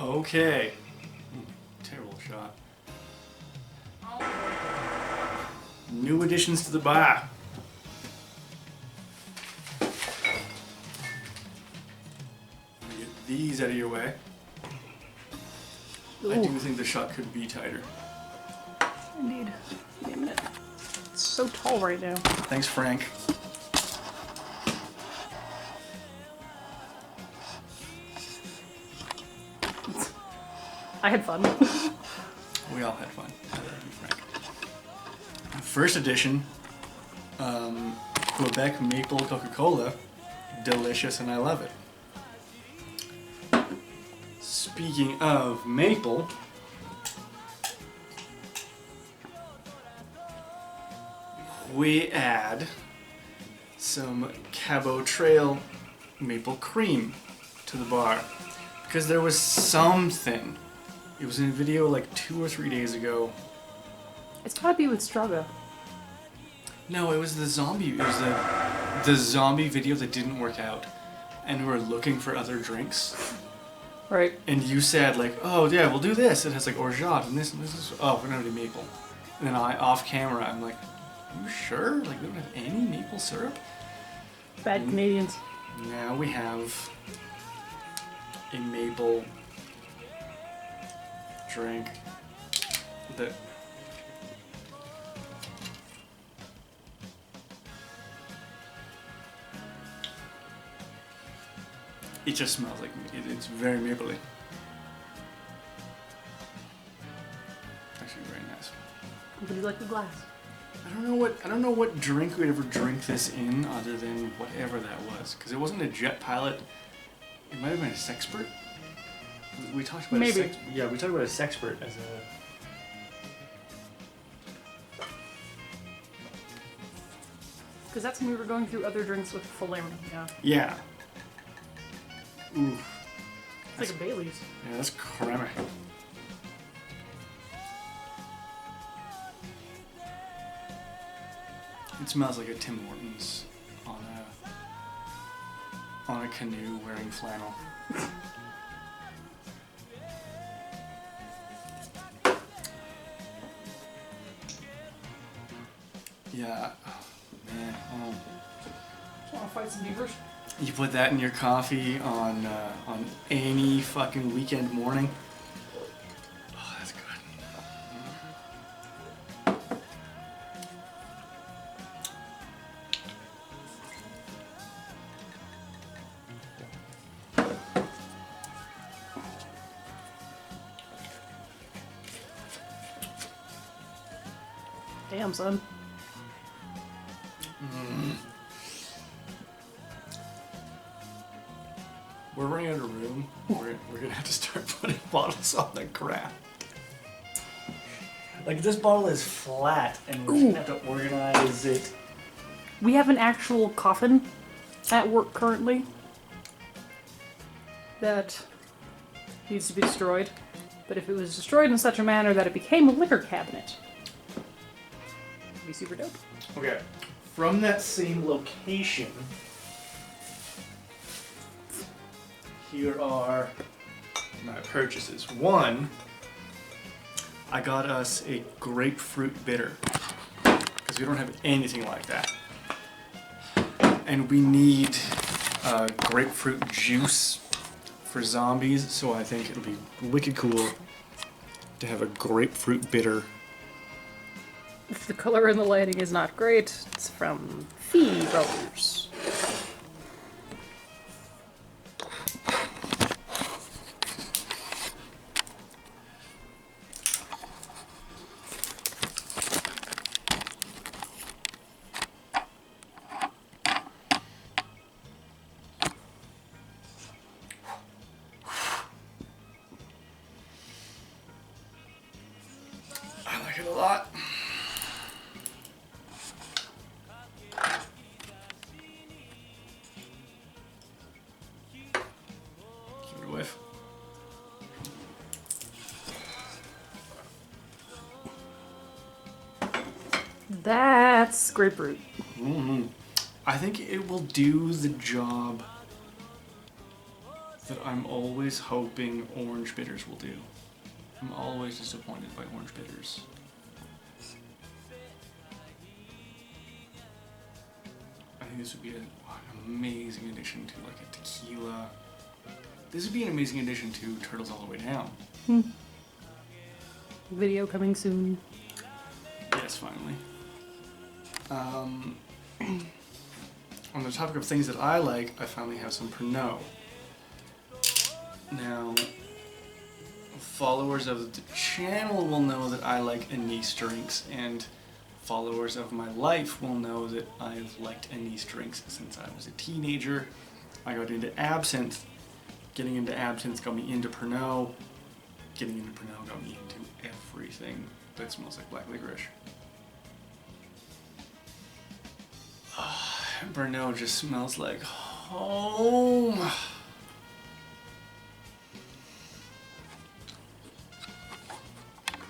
Okay. Terrible shot. New additions to the bar. Get these out of your way. Ooh. I do think the shot could be tighter. Indeed. Give me a minute. It's so tall right now. Thanks, Frank. I had fun. We all had fun. I love you, Frank. First edition, Quebec Maple Coca-Cola. Delicious, and I love it. Speaking of maple, we add some Cabo Trail maple cream to the bar because there was something. It was in a video like 2 or 3 days ago. It's gotta be with Struggle. No, it was the zombie. It was the zombie video that didn't work out, and we were looking for other drinks. Right. And you said like, oh yeah, we'll do this. It has like orgeat and this and this is. Oh, we're gonna do maple. And then off camera, I'm like, are you sure? Like we don't have any maple syrup. Bad Canadians. Now we have a maple drink that it just smells like it's very mapley. Actually, very nice. Would you like the glass? I don't know what drink we'd ever drink this in other than whatever that was, because it wasn't a Jet Pilot. It might have been a Sexpert. We talked about maybe. we talked about a Sexpert as a. Because that's when we were going through other drinks with Falerne, yeah. Yeah. Ooh. It's like a Bailey's. Yeah, that's creamy. It smells like a Tim Hortons on a canoe wearing flannel. Yeah. Oh, man. Oh. Just want to fight some beavers? You put that in your coffee on any fucking weekend morning. Oh, that's good. Damn, son. We're running out of room. We're gonna have to start putting bottles on the ground. Like this bottle is flat, and we're gonna have to organize it. We have an actual coffin at work currently that needs to be destroyed. But if it was destroyed in such a manner that it became a liquor cabinet, it'd be super dope. Okay, from that same location, here are my purchases. One, I got us a Grapefruit Bitter, because we don't have anything like that. And we need grapefruit juice for zombies, so I think it'll be wicked cool to have a Grapefruit Bitter. If the color and the lighting is not great, it's from Fee Brothers. I like it a lot. Give it a whiff. That's grapefruit. I think it will do the job that I'm always hoping orange bitters will do. I'm always disappointed by orange bitters. I think this would be an amazing addition to like a tequila. This would be an amazing addition to Turtles All the Way Down. Video coming soon. Yes, finally. On the topic of things that I like, I finally have some Pernod. Now, followers of the channel will know that I like anise drinks, and followers of my life will know that I've liked anise drinks since I was a teenager. I got into absinthe. Getting into absinthe got me into Pernod. Getting into Pernod got me into everything that smells like black licorice. Pernod just smells like home.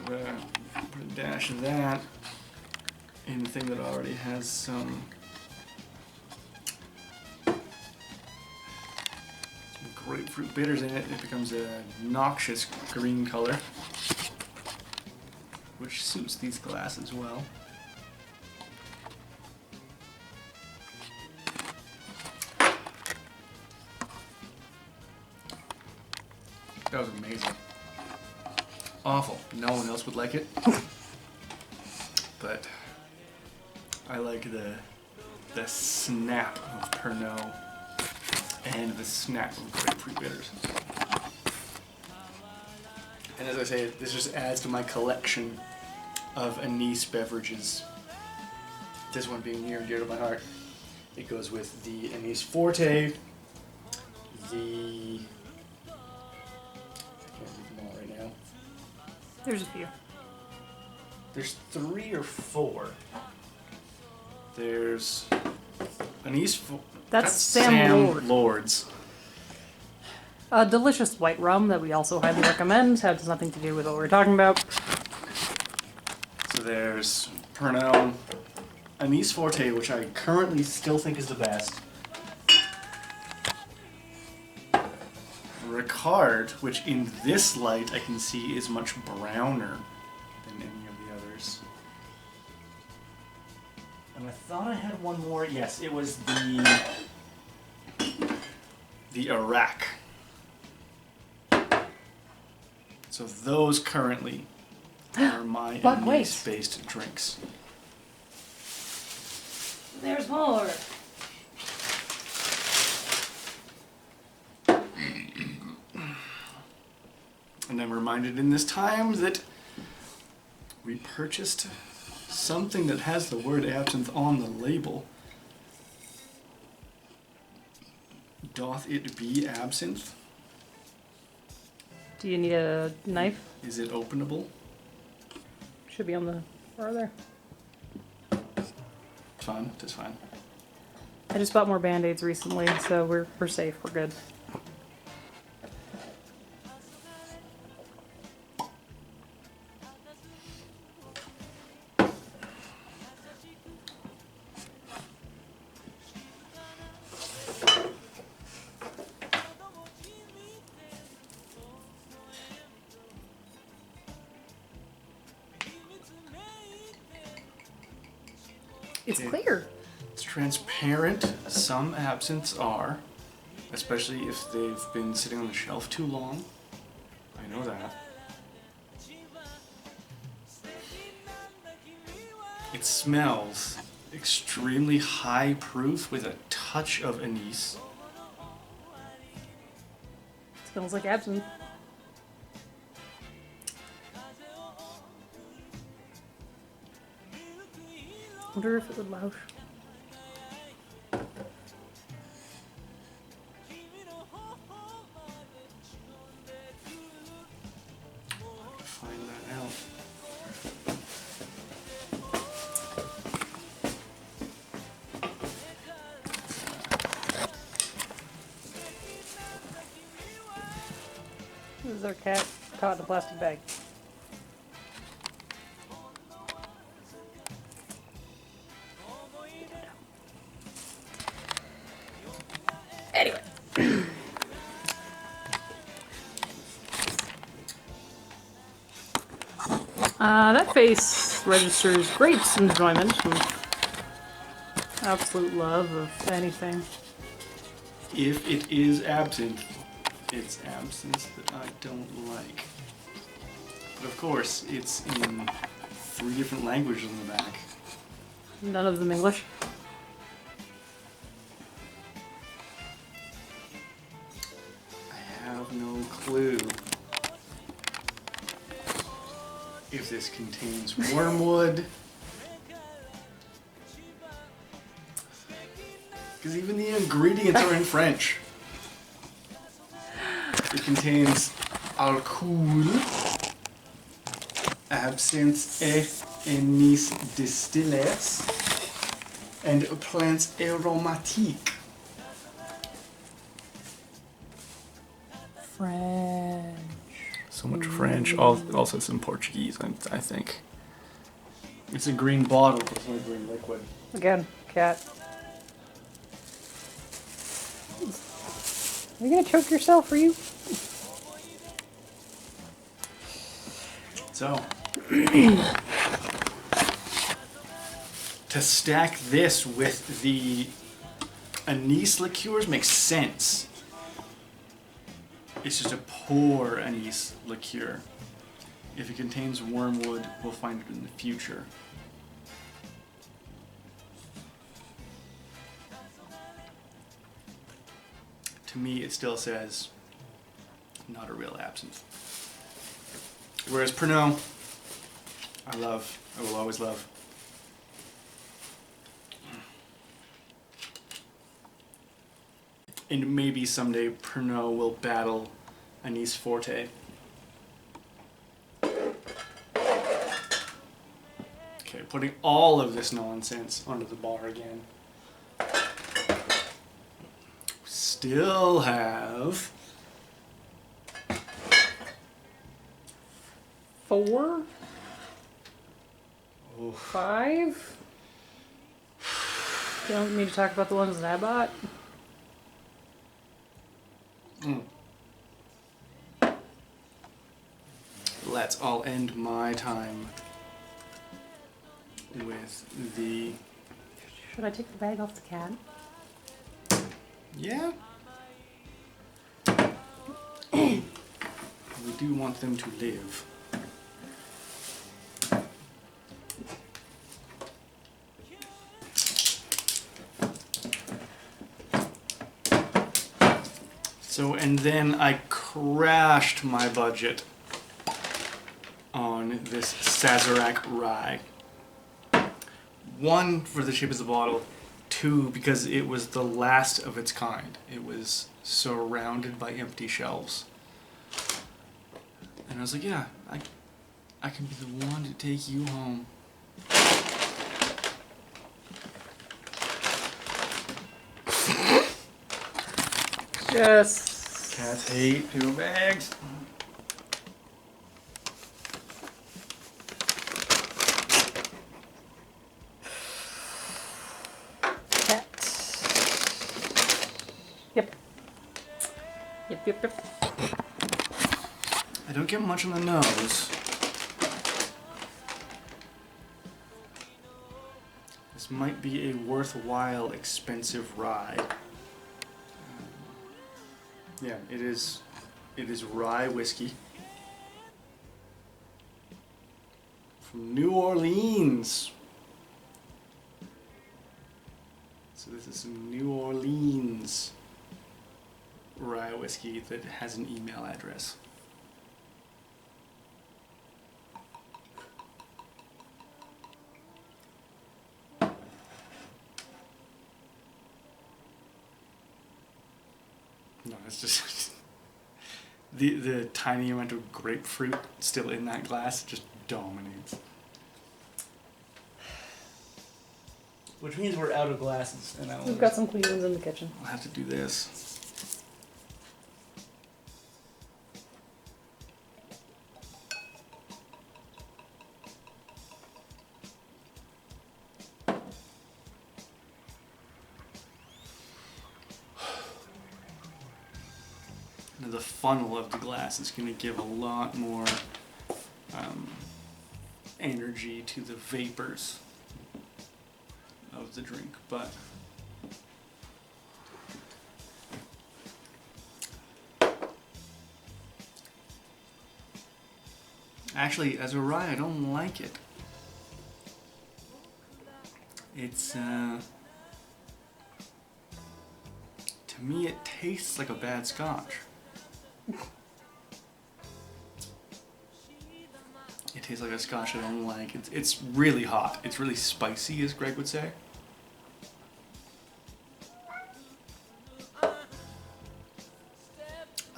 Put a dash of that in the thing that already has some grapefruit bitters in it. It becomes a noxious green color, which suits these glasses well. That was amazing. Awful. No one else would like it. But I like the snap of Pernod and the snap of grapefruit bitters. And as I say, this just adds to my collection of anise beverages. This one being near and dear to my heart. It goes with the anise forte, the... I can't read them all right now. There's a few. There's 3 or 4. There's anise... That's Sam Lord's. A delicious white rum that we also highly recommend. Has nothing to do with what we're talking about. So there's Pernod, anise forte, which I currently still think is the best. Ricard, which in this light I can see is much browner than any of the others. And I thought I had one more. Yes, it was the Iraq. So those currently are my anise-based drinks. There's more. And I'm reminded in this time that we purchased something that has the word absinthe on the label. Doth it be absinthe? Do you need a knife? Is it openable? Should be on the bar there. Fine, just fine. I just bought more Band-Aids recently, so we're safe. We're good. It's clear. It's transparent. Some absinthes are, especially if they've been sitting on the shelf too long. I know that. It smells extremely high proof with a touch of anise. Smells like absinthe. I wonder if it would louche. Find that out. This is our cat caught in a plastic bag. Anyway. That face registers great enjoyment and absolute love of anything. If it is absinthe, it's absinthe that I don't like. But of course, it's in 3 different languages on the back. None of them English. I have no clue if this contains wormwood. Because even the ingredients are in French. It contains alcool, absinthe et anise distillés, and plants aromatiques. French. So much French, also some Portuguese, I think. It's a green bottle, but it's not a green liquid. Again, cat. Are you gonna choke yourself, are you? So, to stack this with the anise liqueurs makes sense. It's just a poor anise liqueur. If it contains wormwood, we'll find it in the future. To me, it still says not a real absinthe. Whereas Pernod, I will always love. And maybe someday Pernod will battle Anise Forte. Okay, putting all of this nonsense onto the bar again. Still have 4? Oh. 5? You don't want me to talk about the ones that I bought? Let's all end my time with the... Should I take the bag off the cat? Yeah? We do want them to live. So, and then I crashed my budget on this Sazerac rye. 1, for the shape of the bottle. 2, because it was the last of its kind. It was surrounded by empty shelves. And I was like, yeah, I can be the one to take you home. Yes. Cats hate 2 bags. Cat. Yep. Yep. I don't get much on the nose. This might be a worthwhile, expensive rye. Yeah, it is rye whiskey from New Orleans. So this is some New Orleans rye whiskey that has an email address. No, it's just the tiny amount of grapefruit still in that glass just dominates. Which means we're out of glasses, and We've got some clean ones in the kitchen. I'll have to do this. Now the funnel of the glass is going to give a lot more energy to the vapors of the drink, but actually, as a rye, I don't like it. It's, to me, it tastes like a bad scotch. It tastes like a scotch I don't like. It's really hot. It's really spicy, as Greg would say.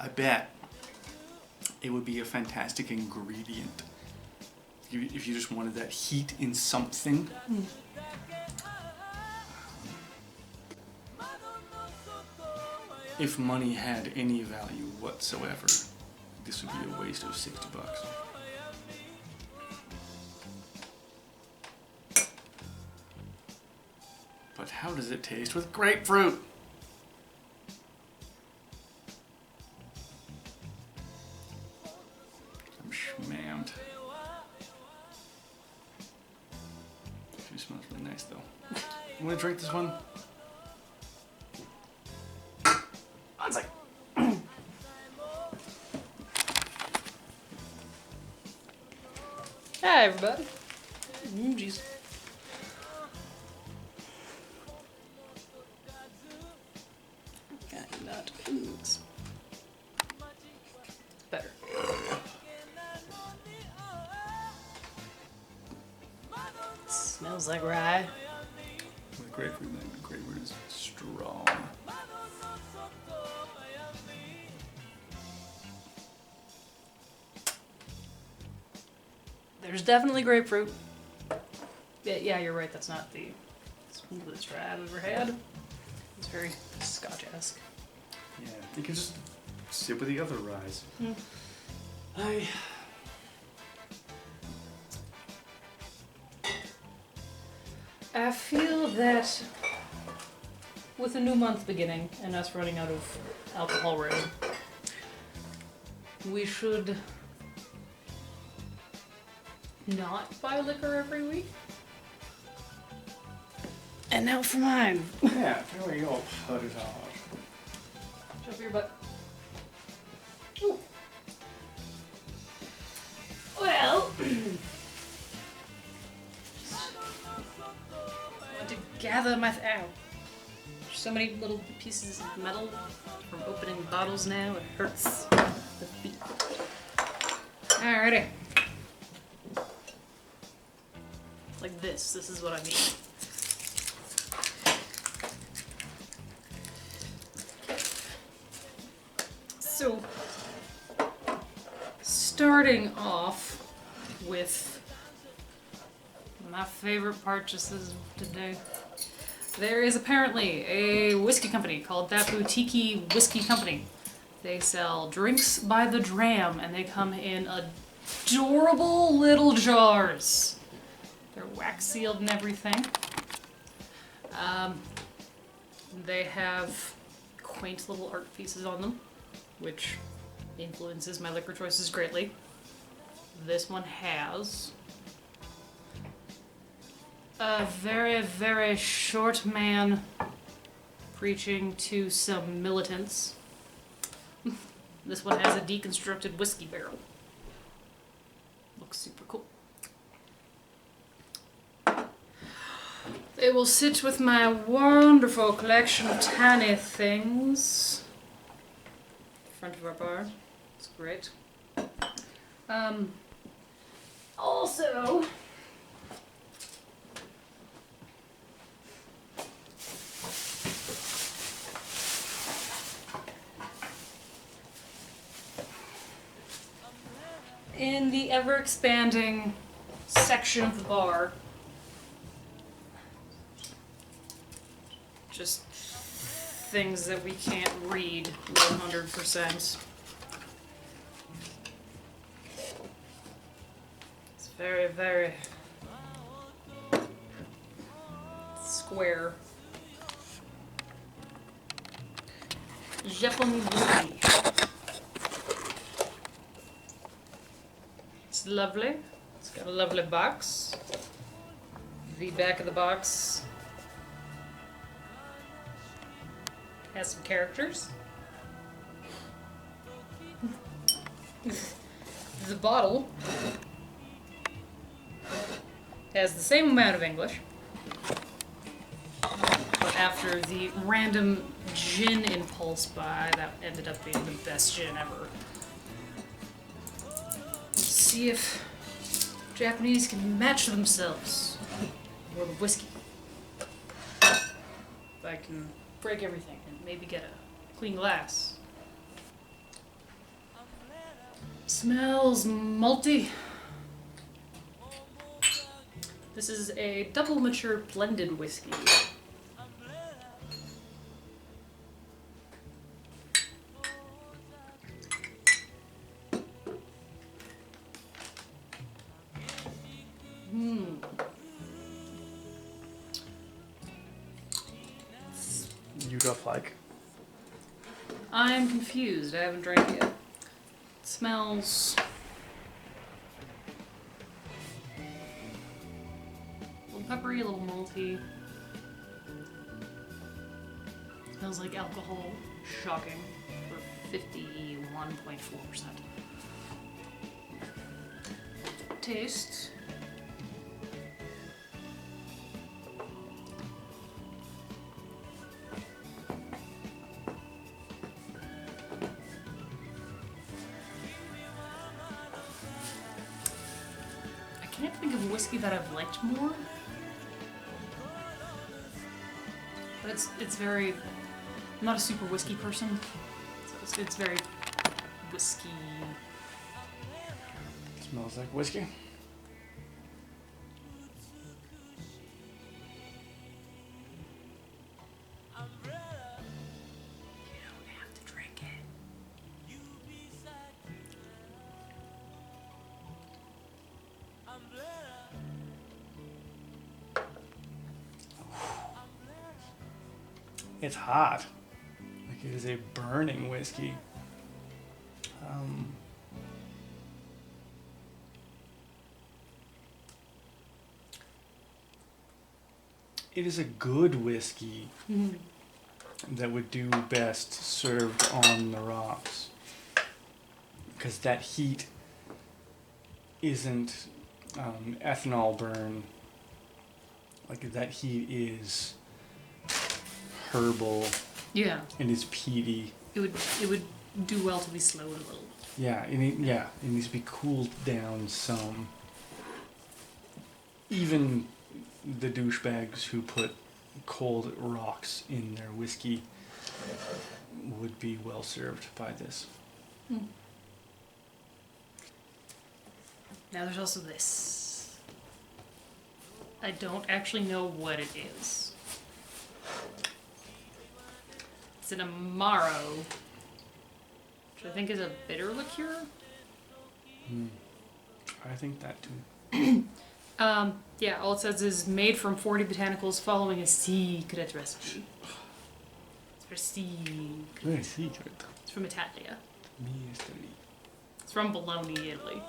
I bet it would be a fantastic ingredient if you just wanted that heat in something. If money had any value whatsoever, this would be a waste of $60. But how does it taste with grapefruit? I'm schmammed. She smells really nice though. You wanna drink this one? One sec. Hi, everybody. Jeez. Not foods. Better. Smells like rye. With grapefruit, man. Grapefruit is strong. There's definitely grapefruit. Yeah, you're right. That's not the smoothest rye I've ever had. It's very Scotch-esque. Yeah, you can just sip with the other ryes. I feel that with a new month beginning and us running out of alcohol room, we should not buy liquor every week. And now for mine. Yeah, there we go. Put it on. Shove your butt. Ooh. Well, I want to gather my. Ow. There's so many little pieces of metal from opening bottles now. It hurts the feet. Alrighty. Like this. This is what I mean. So, starting off with my favorite purchases of today. There is apparently a whiskey company called That Boutique Whiskey Company. They sell drinks by the dram and they come in adorable little jars. They're wax sealed and everything. They have quaint little art pieces on them, which influences my liquor choices greatly. This one has a very, very short man preaching to some militants. This one has a deconstructed whiskey barrel. Looks super cool. They will sit with my wonderful collection of tiny things. Front of our bar. It's great. Also, in the ever-expanding section of the bar, just things that we can't read 100%. It's very, very square. Japanese whiskey. It's lovely. It's got a lovely box. The back of the box has some characters. The bottle has the same amount of English, but after the random gin impulse buy, that ended up being the best gin ever. Let's see if Japanese can match themselves. Or the whiskey. If I can break everything and maybe get a clean glass. Smells malty. This is a double mature blended whiskey. You got like. I'm confused. I haven't drank it yet. It smells a little peppery, a little malty. Smells like alcohol. Shocking. For 51.4%. Taste. I can't think of a whiskey that I've liked more. But it's very... I'm not a super whiskey person. So it's very whiskey. Smells like whiskey. It's hot. Like it is a burning whiskey. It is a good whiskey that would do best served on the rocks. Because that heat isn't ethanol burn. Like that heat is herbal. Yeah. And it's peaty. It would do well to be slowed a little. Yeah, it needs to be cooled down some. Even the douchebags who put cold rocks in their whiskey would be well served by this. Now there's also this. I don't actually know what it is. It's an Amaro, which I think is a bitter liqueur. I think that too. Yeah, all it says is made from 40 botanicals following a secret recipe. It's for secret. Very secret. It's from Italia. Mystery. It's from Bologna, Italy.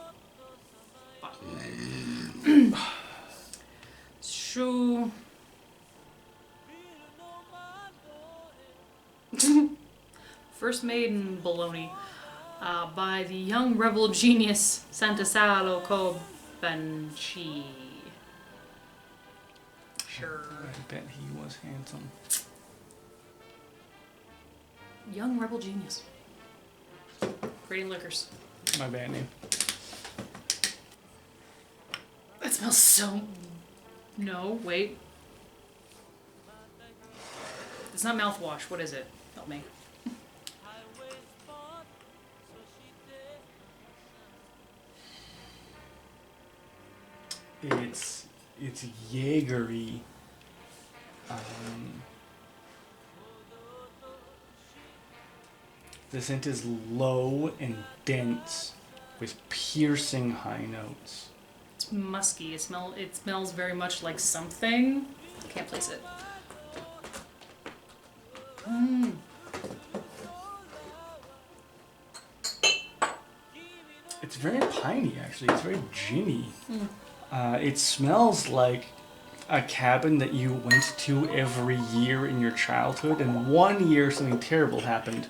So... First made in Bologna by the young rebel genius Sant'Asalo Cobanci. Sure. I bet he was handsome. Young rebel genius. Creating liquors. My bad name. That smells so... No, wait. It's not mouthwash. What is it? Help me. It's Jaegery. The scent is low and dense with piercing high notes. It's musky. It smells very much like something. Can't place it. It's very piney, actually. It's very ginny. It smells like a cabin that you went to every year in your childhood, and one year something terrible happened,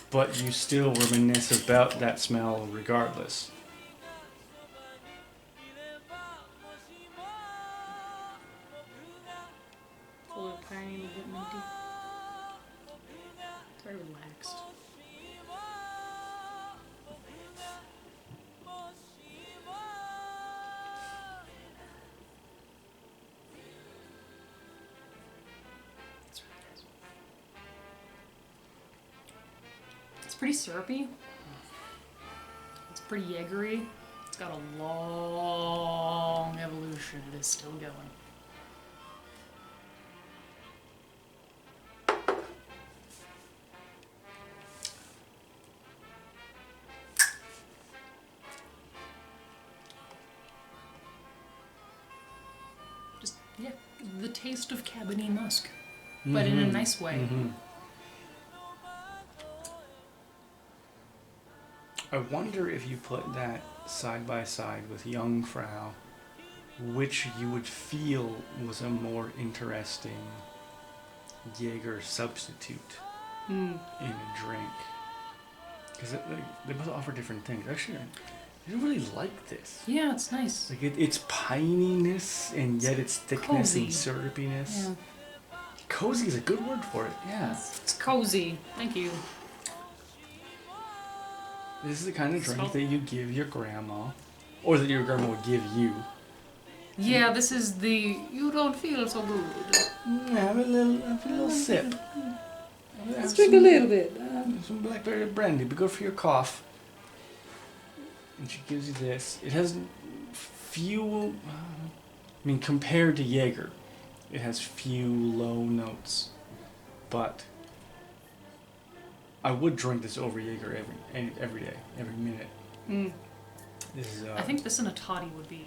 but you still reminisce about that smell regardless. It's a little piney, a little bit minty. Very relaxed. It's really nice. It's pretty syrupy. It's pretty Jaegery. It's got a long evolution. It is still going. Just, yeah, the taste of Cabernet Musk, but in a nice way. I wonder if you put that side by side with Jungfrau, which you would feel was a more interesting Jaeger substitute in a drink. Because they both offer different things. Actually, I really like this. Yeah, it's nice. Like it's pininess and yet it's thickness cozy. and syrupiness. Yeah. Cozy is a good word for it. Yeah. It's cozy. Thank you. This is the kind of drink that you give your grandma, or that your grandma would give you. Yeah, this is the you don't feel so good. Have a little sip. Let's drink a little bit. Some blackberry brandy, be good for your cough. And she gives you this. It has few, I mean, compared to Jaeger, it has few low notes, but I would drink this over Jaeger every day, every minute. This is. I think this in a toddy would be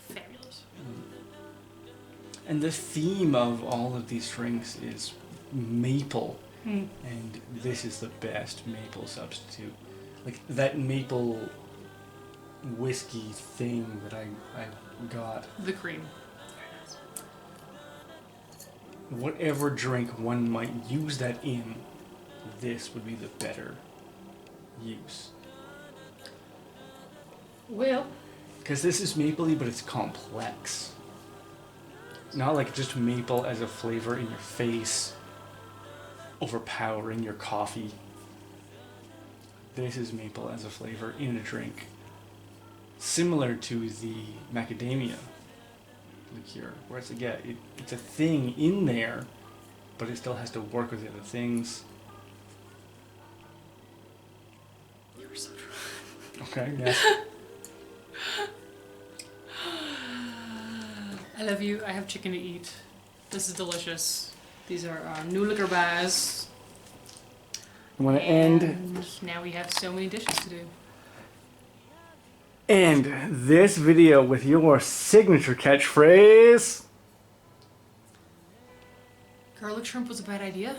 fabulous. And the theme of all of these drinks is maple, and this is the best maple substitute. Like that maple whiskey thing that I got. The cream. Whatever drink one might use that in, this would be the better use. Well, Because this is mapley, but it's complex. Not like just maple as a flavor in your face, overpowering your coffee. This is maple as a flavor in a drink. Similar to the macadamia liqueur, where it's it's a thing in there, but it still has to work with the other things. you're so drunk. Okay, yes. I love you. I have chicken to eat. This is delicious. These are new liquor bars. I want to end. Now we have so many dishes to do. End this video with your signature catchphrase. Garlic shrimp was a bad idea.